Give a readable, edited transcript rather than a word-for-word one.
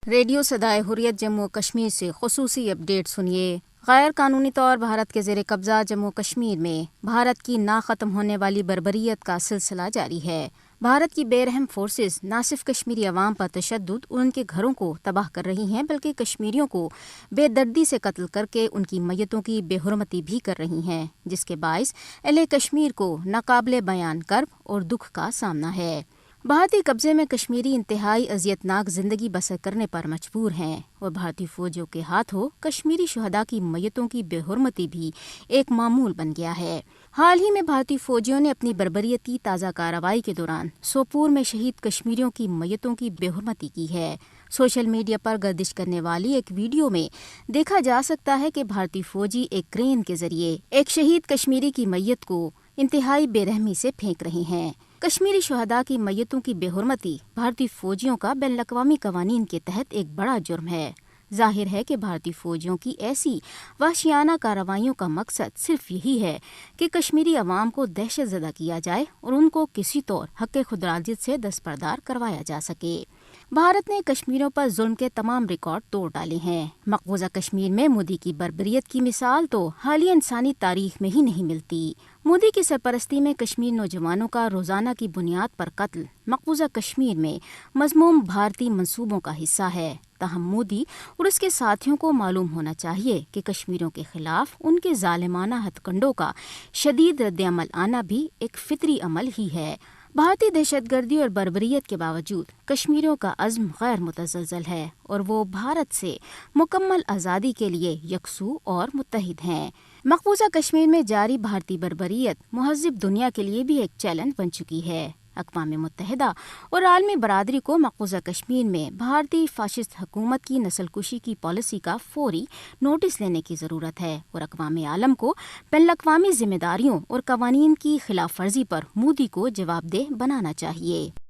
Radio صدائے حریت جموں و کشمیر سے خصوصی اپڈیٹ سنیے۔ غیر قانونی طور بھارت کے زیر قبضہ جموں کشمیر میں بھارت کی نہ ختم ہونے والی بربریت کا سلسلہ جاری ہے۔ بھارت کی بے رحم فورسز نہ صرف کشمیری عوام پر تشدد اور ان کے گھروں کو تباہ کر رہی ہیں بلکہ کشمیریوں کو بے دردی سے قتل کر کے ان کی میتوں کی بے حرمتی بھی کر رہی ہیں، جس کے باعث اہل کشمیر کو ناقابل بیان کرب اور دکھ کا سامنا ہے۔ بھارتی قبضے میں کشمیری انتہائی اذیتناک زندگی بسر کرنے پر مجبور ہیں اور بھارتی فوجیوں کے ہاتھوں کشمیری شہداء کی میتوں کی بے حرمتی بھی ایک معمول بن گیا ہے۔ حال ہی میں بھارتی فوجیوں نے اپنی بربریتی تازہ کارروائی کے دوران سوپور میں شہید کشمیریوں کی میتوں کی بے حرمتی کی ہے۔ سوشل میڈیا پر گردش کرنے والی ایک ویڈیو میں دیکھا جا سکتا ہے کہ بھارتی فوجی ایک کرین کے ذریعے ایک شہید کشمیری کی میت کو انتہائی بے رحمی سے پھینک رہے ہیں۔ کشمیری شہداء کی میتوں کی بے حرمتی بھارتی فوجیوں کا بین الاقوامی قوانین کے تحت ایک بڑا جرم ہے۔ ظاہر ہے کہ بھارتی فوجیوں کی ایسی وحشیانہ کارروائیوں کا مقصد صرف یہی ہے کہ کشمیری عوام کو دہشت زدہ کیا جائے اور ان کو کسی طور حق خودارادیت سے دستبردار کروایا جا سکے۔ بھارت نے کشمیریوں پر ظلم کے تمام ریکارڈ توڑ ڈالے ہیں۔ مقبوضہ کشمیر میں مودی کی بربریت کی مثال تو حالیہ انسانی تاریخ میں ہی نہیں ملتی۔ مودی کی سرپرستی میں کشمیر نوجوانوں کا روزانہ کی بنیاد پر قتل مقبوضہ کشمیر میں مذموم بھارتی منصوبوں کا حصہ ہے۔ تاہم مودی اور اس کے ساتھیوں کو معلوم ہونا چاہیے کہ کشمیریوں کے خلاف ان کے ظالمانہ ہتھ کنڈوں کا شدید رد عمل آنا بھی ایک فطری عمل ہی ہے۔ بھارتی دہشت گردی اور بربریت کے باوجود کشمیریوں کا عزم غیر متزلزل ہے اور وہ بھارت سے مکمل آزادی کے لیے یکسو اور متحد ہیں۔ مقبوضہ کشمیر میں جاری بھارتی بربریت مہذب دنیا کے لیے بھی ایک چیلنج بن چکی ہے۔ اقوام متحدہ اور عالمی برادری کو مقبوضہ کشمیر میں بھارتی فاشسٹ حکومت کی نسل کشی کی پالیسی کا فوری نوٹس لینے کی ضرورت ہے اور اقوام عالم کو بین الاقوامی ذمہ داریوں اور قوانین کی خلاف ورزی پر مودی کو جواب دہ بنانا چاہیے۔